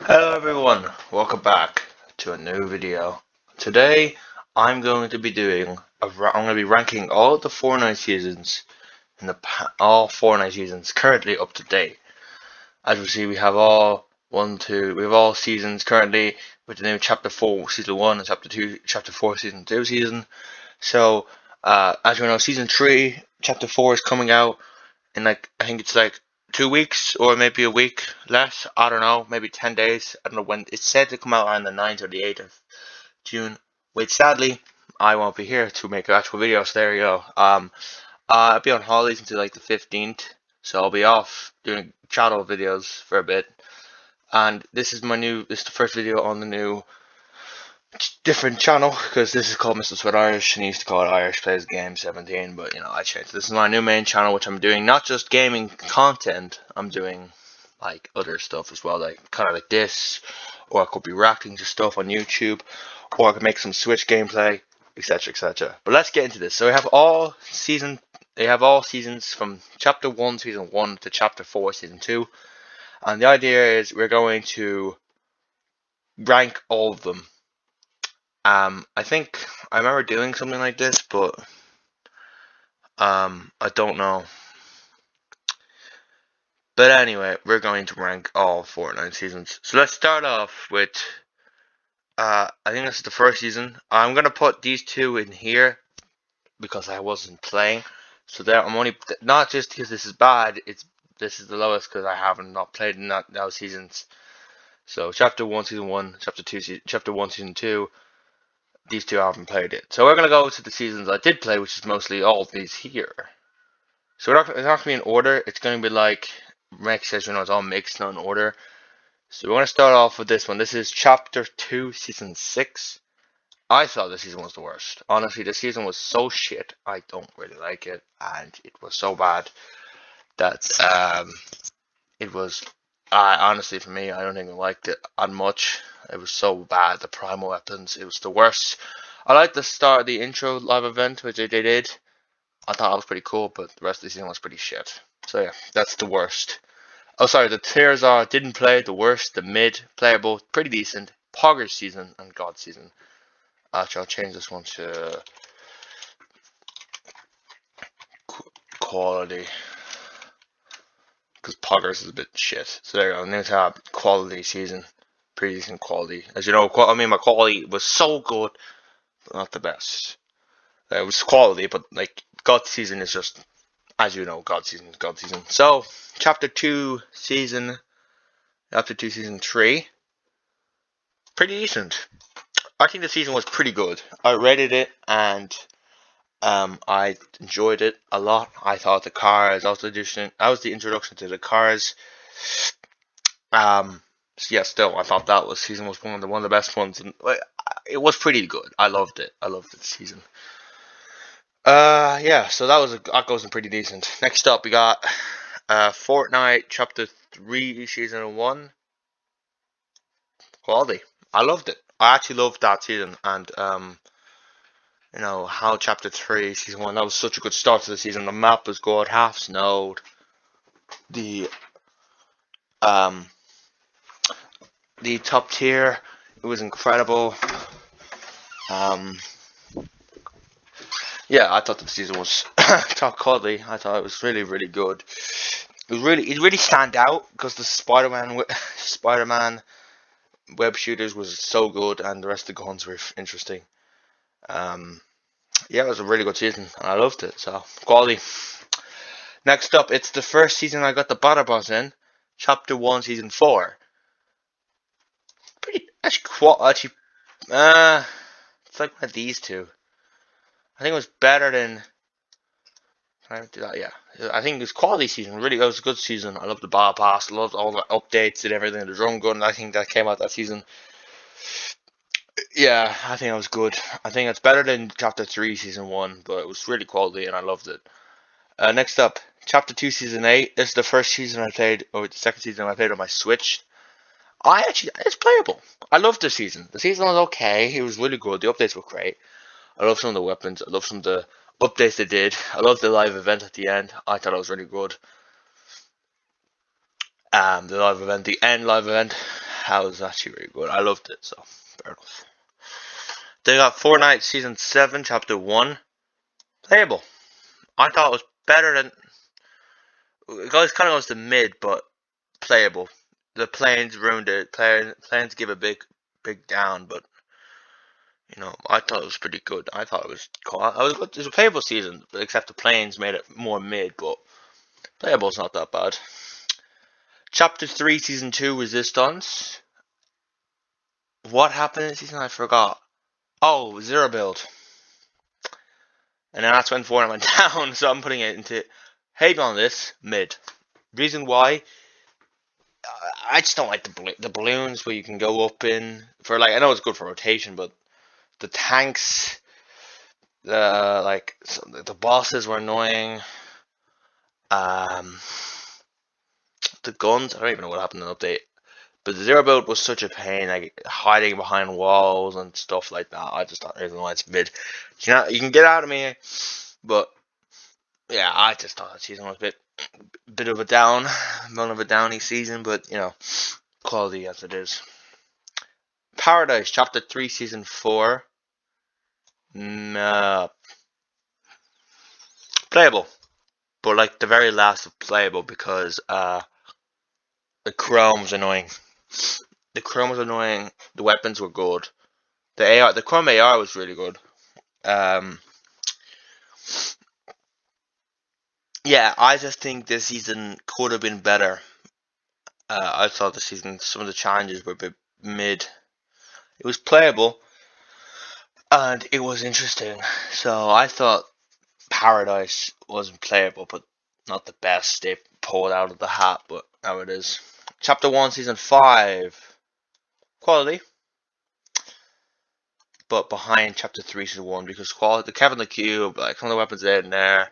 Hello everyone, welcome back to a new video. Today I'm going to be ranking all the Fortnite seasons in all Fortnite seasons currently up to date. As we see, we have all seasons currently with the new Chapter 4 Season 1 and Chapter 4 Season 2 season. So, as you know, Season 3 Chapter 4 is coming out in I think it's like 2 weeks or maybe a week less. I don't know, maybe 10 days. I don't know when. It's said to come out on the 9th or the 8th of June. Which sadly I won't be here to make an actual video. So there you go. I'll be on holidays until like the 15th, so I'll be off doing channel videos for a bit. And this is the first video on the new different channel, because this is called Mr. Sweat Irish and he used to call it Irish Plays Game 17, but I changed. This is my new main channel, which I'm doing not just gaming content, I'm doing like other stuff as well, like kind of like this, or I could be reacting to stuff on YouTube, or I could make some Switch gameplay, etc, etc. But let's get into this. So they have all seasons from chapter 1 season 1 to chapter 4 season 2, and the idea is we're going to rank all of them. I think I remember doing something like this, but I don't know. But anyway, we're going to rank all Fortnite seasons. So let's start off with, I think this is the first season. I'm gonna put these two in here because I wasn't playing. So there, I'm only not just because this is bad. This is the lowest because I haven't not played in those seasons. So chapter 1 season 1, chapter 1 season 2. These two I haven't played it. So we're gonna go to the seasons I did play, which is mostly all of these here. So it's not going to be in order. It's going to be like Rex says, it's all mixed, not in order. So we're going to start off with this one. This is Chapter 2, Season 6. I thought this season was the worst. Honestly, this season was so shit. I don't really like it. And it was so bad that it was... honestly, for me, I don't even liked it much. It was so bad. The primal weapons, it was the worst. I liked the start of the intro live event, which they did. I thought it was pretty cool, but the rest of the season was pretty shit. So yeah, that's the worst. Oh, sorry, the tiers are didn't play, the worst, the mid, playable, pretty decent, Poggers season, and God season. Actually, I'll change this one to quality, because Poggers is a bit shit. So there you go, new tab, quality season, pretty decent quality. As you know, my quality was so good, but not the best. It was quality, but like God season is just, as you know, God season is God season. So chapter 2 season 3, pretty decent. I think the season was pretty good. I rated it and I enjoyed it a lot. I thought the cars, that was the introduction to the cars. So yeah, still, I thought that season was one of the best ones, and it was pretty good. I loved it. I loved the season. Yeah, so that goes in pretty decent. Next up, we got Fortnite Chapter 3 Season 1. Quality. I loved it. I actually loved that season, and how Chapter 3 Season 1, that was such a good start to the season. The map was good, half snowed. The um the top tier, it was incredible. Um yeah, I thought the season was top quality. I thought it was really, really good. It really stand out because the Spider-Man web shooters was so good, and the rest of the guns were interesting. Yeah, it was a really good season, and I loved it. So quality. Next up, it's the first season I got the Battle Boss in, Chapter 1, Season 4. Pretty actually, it's like one of these two. I think it was better than. Yeah, I think it was quality season. Really, it was a good season. I loved the Battle Pass. I loved all the updates and everything. The drum gun, I think that came out that season. Yeah, I think it was good. I think it's better than Chapter 3 Season 1, but it was really quality and I loved it. Next up, Chapter 2 Season 8. This is the first season I played, or the second season I played on my Switch. It's playable. I loved the season. The season was okay. It was really good. The updates were great. I love some of the weapons. I love some of the updates they did. I love the live event at the end. I thought it was really good. The live event, the end live event, That was actually really good. I loved it, so fair enough. They got Fortnite Season 7, Chapter 1. Playable. I thought it was better than... It kind of goes to mid, but playable. The planes ruined it. Planes give a big down, but I thought it was pretty good. I thought it was cool. I was good. It was a playable season, except the planes made it more mid, but playable's not that bad. Chapter 3, Season 2, Resistance. What happened in the season? I forgot. Oh, Zero Build. And then that's when Fortnite went down, so I'm putting it into hate on this, mid. Reason why, I just don't like the balloons where you can go up in, for like, I know it's good for rotation, but the tanks, the bosses were annoying. The guns, I don't even know what happened in the update. But the Zero Build was such a pain, like hiding behind walls and stuff like that. I just don't really know why it's mid. You can get out of me, but yeah, I just thought that season was a bit of a downy season, but quality as it is. Paradise Chapter 3 Season 4. Playable, but like the very last of playable because the chrome was annoying. The chrome was annoying. The weapons were good. The chrome AR was really good. Yeah, I just think this season could have been better. I thought this season some of the challenges were a bit mid. It was playable and it was interesting. So I thought Paradise wasn't playable, but not the best they pulled out of the hat. But now it is. Chapter 1, Season 5, quality, but behind Chapter 3, Season 1 because quality. The Kevin the Cube, like some of the weapons in there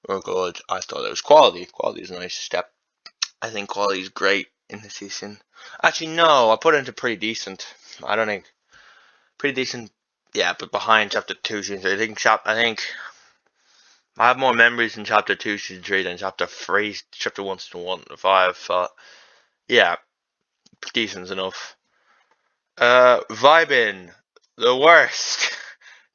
were good. I thought it was quality. Quality is a nice step. I think quality is great in the season. Actually, no, I put it into pretty decent. I don't think pretty decent. Yeah, but behind Chapter 2, Season 3. I think I have more memories in Chapter 2, Season 3 than Chapter 3, Chapter 1, Season 1, 5. Yeah, decent enough. Vibin, the worst.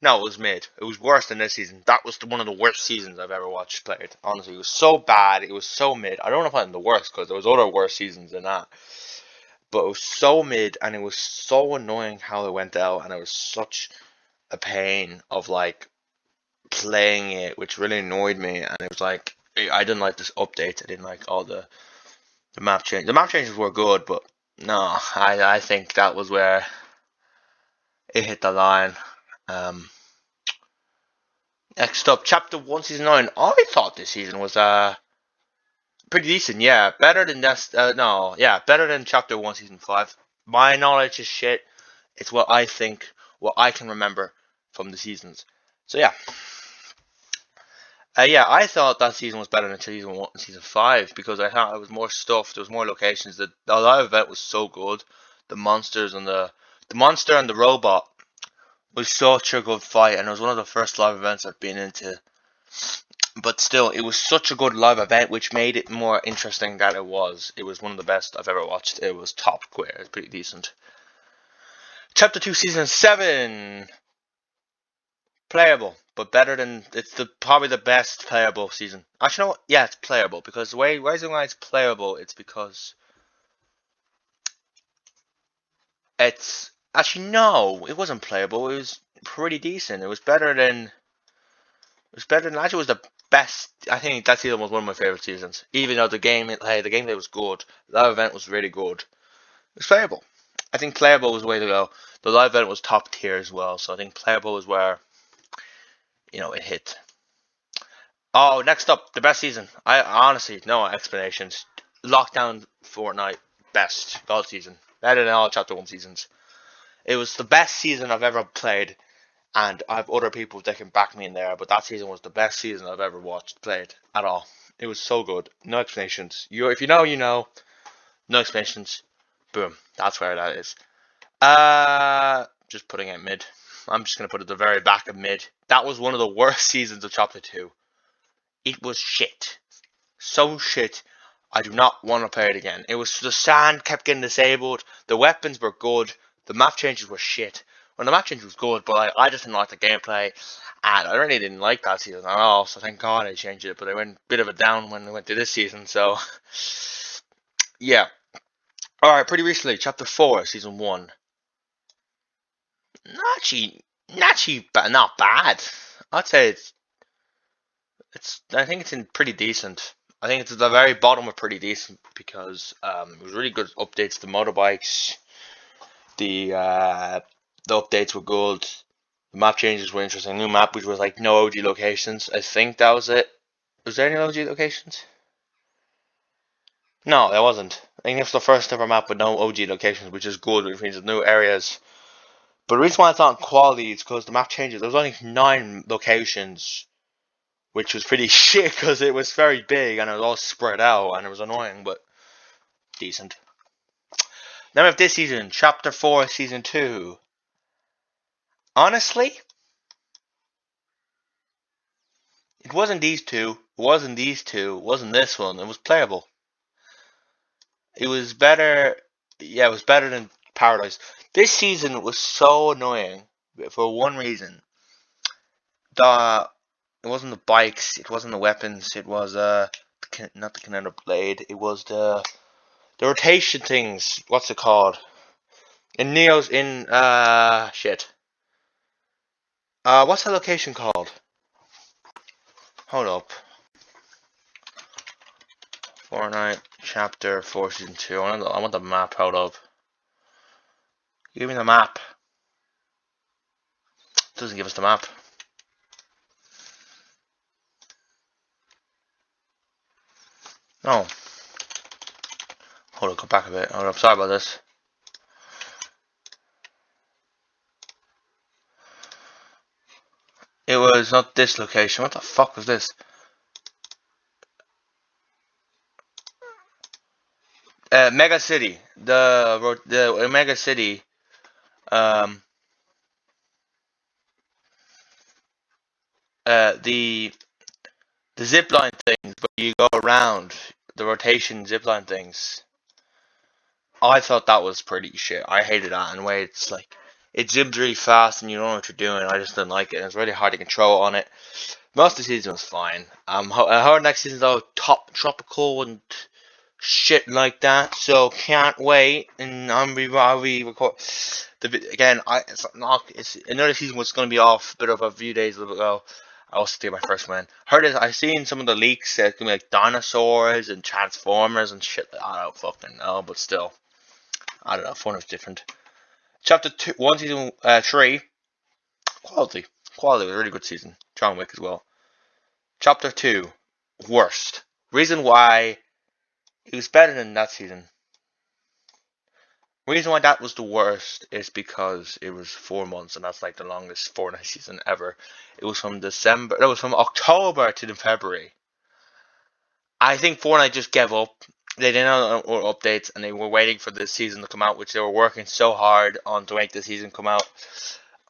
No, it was mid. It was worse than this season. That was one of the worst seasons I've ever watched played. Honestly, it was so bad. It was so mid. I don't know if I'm the worst because there was other worse seasons than that. But it was so mid, and it was so annoying how it went out, and it was such a pain of like playing it, which really annoyed me. And it was like I didn't like this update. I didn't like all the map changes. The map changes were good, but no, I think that was where it hit the line. Next up, Chapter 1, Season 9. I thought this season was pretty decent, yeah. Better than this, no, yeah, better than Chapter 1, Season 5. My knowledge is shit. It's what I think, what I can remember from the seasons. So yeah. Yeah, I thought that season was better than Season 1 and Season 5 because I thought there was more stuff, there was more locations. The live event was so good. The monsters and the monster and the robot was such a good fight, and it was one of the first live events I've been into. But still, it was such a good live event, which made it more interesting than it was. It was one of the best I've ever watched. It was top tier. It was pretty decent. Chapter 2, Season 7. Playable, but better than... It's probably the best playable season. Actually, you know what? Yeah, it's playable, because the reason why it's playable, it's because... It's... Actually, no, it wasn't playable. It was pretty decent. It was better than... Actually, it was the best. I think that season was one of my favorite seasons. Even though the gameplay was good, the live event was really good. It was playable. I think playable was the way to go. The live event was top tier as well, so I think playable is where it hit. Oh, next up, the best season. I honestly no explanations. Lockdown Fortnite best God season, better than all Chapter 1 seasons. It was the best season I've ever played. And I have other people that can back me in there, but that season was the best season I've ever played at all. It was so good. No explanations. If you know, you know. No explanations. Boom. That's where that is. Just putting it mid. I'm just gonna put it at the very back of mid. That was one of the worst seasons of Chapter 2. It was shit. So shit. I do not want to play it again. It was the sand kept getting disabled. The weapons were good. The map changes were shit. Well, the map change was good, but I just didn't like the gameplay, and I really didn't like that season at all. So thank God I changed it. But I went a bit of a down when I went to this season. So yeah. All right. Pretty recently, Chapter 4, Season 1. Not bad. I'd say it's. I think it's in pretty decent. I think it's at the very bottom of pretty decent because it was really good updates to motorbikes. The the updates were good. The map changes were interesting. New map which was like no OG locations. I think that was it. Was there any OG locations? No, there wasn't. I think it's the first ever map with no OG locations, which is good, which means there's new areas. But the reason why it's not quality is because the map changes. There was only 9 locations, which was pretty shit because it was very big and it was all spread out and it was annoying, but decent. Now we have this season, Chapter 4, Season 2. Honestly, it wasn't these two, it wasn't this one, it was playable. It was better, yeah, it was better than Paradise. This season was so annoying for one reason. It wasn't the bikes, it wasn't the weapons, it was not the Canada Blade, it was the rotation things. What's it called? In Neo's shit. What's the location called? Hold up. Fortnite Chapter 4 Season 2. I want the map. Hold up. Give me the map. It doesn't give us the map. No. Hold up, go back a bit. Hold up, sorry about this. It was not this location. What the fuck was this? Mega City. The Mega City. Um. The zipline things, but you go around the rotation zipline things. I thought that was pretty shit. I hated that in a way. It's like it zips really fast and you don't know what you're doing. I just didn't like it. And it's really hard to control on it. Most of the season was fine. I heard next season's all top tropical and shit like that. So can't wait. And I'll be record again. It's another season was going to be off a bit of a few days ago. I also did my first one. Heard it. I've seen some of the leaks. It's gonna be like dinosaurs and transformers and shit. I don't fucking know, but still, I don't know. Fortnite's different. Chapter 2, 1 season 3. Quality. Quality was a really good season. John Wick as well. Chapter 2, worst. Reason why it was better than that season. Reason why that was the worst is because it was 4 months, and that's like the longest Fortnite season ever. It was from December. That was from October to February. I think Fortnite just gave up. They didn't have updates, and they were waiting for this season to come out, which they were working so hard on to make the season come out.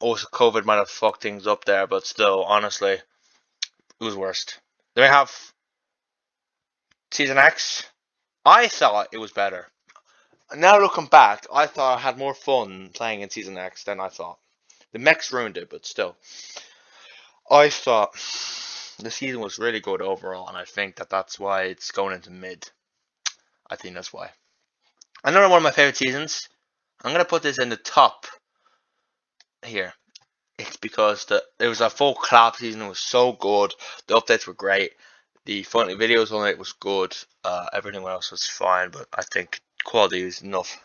Also, COVID might have fucked things up there, but still, honestly, it was worst. Then we have Season X. I thought it was better. Now looking back, I thought I had more fun playing in Season X than I thought. The mechs ruined it, but still. I thought the season was really good overall, and I think that's why it's going into mid. I think that's why. Another one of my favorite seasons. I'm gonna put this in the top here. It's because it was a full collab season. It was so good. The updates were great. The funny videos on it was good. Everything else was fine, but I think quality is enough.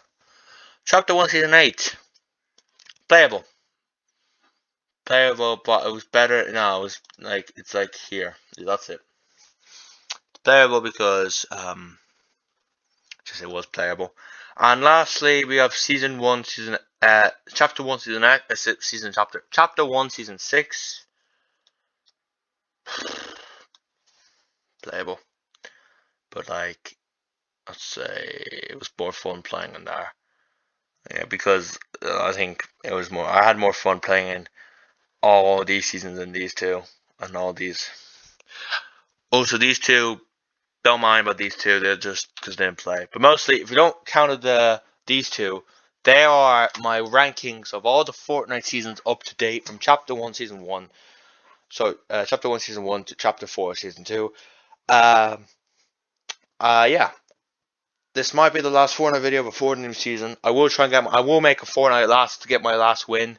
Chapter 1, Season 8. Playable. Playable, but it was better. No, it was like, it's like here. That's it. It's playable because, just it was playable. And lastly, we have Season 1, Chapter 1, Chapter 1, Season 6. Playable. But like, let's say it was more fun playing in there. Yeah, because I think it was more. I had more fun playing in all these seasons than these two, and all these. Also, these two don't mind about these two. They're just because they didn't play. But mostly, if you don't count these two, they are my rankings of all the Fortnite seasons up to date from Chapter 1, Season 1. So, Chapter 1, Season 1 to Chapter 4, Season 2. Yeah. This might be the last Fortnite video before the new season. I will try and I will make a Fortnite last to get my last win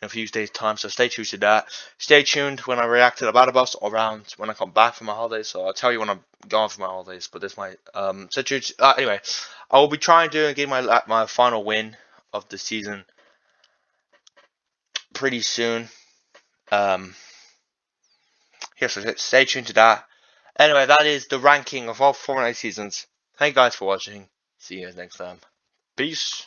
in a few days' time, so stay tuned to that. Stay tuned when I react to the battle boss around when I come back from my holidays. So I'll tell you when I'm gone for my holidays. But this might stay tuned. Anyway, I will be trying to get my final win of the season pretty soon. So stay tuned to that. Anyway, that is the ranking of all Fortnite seasons. Thank you guys for watching. See you guys next time. Peace.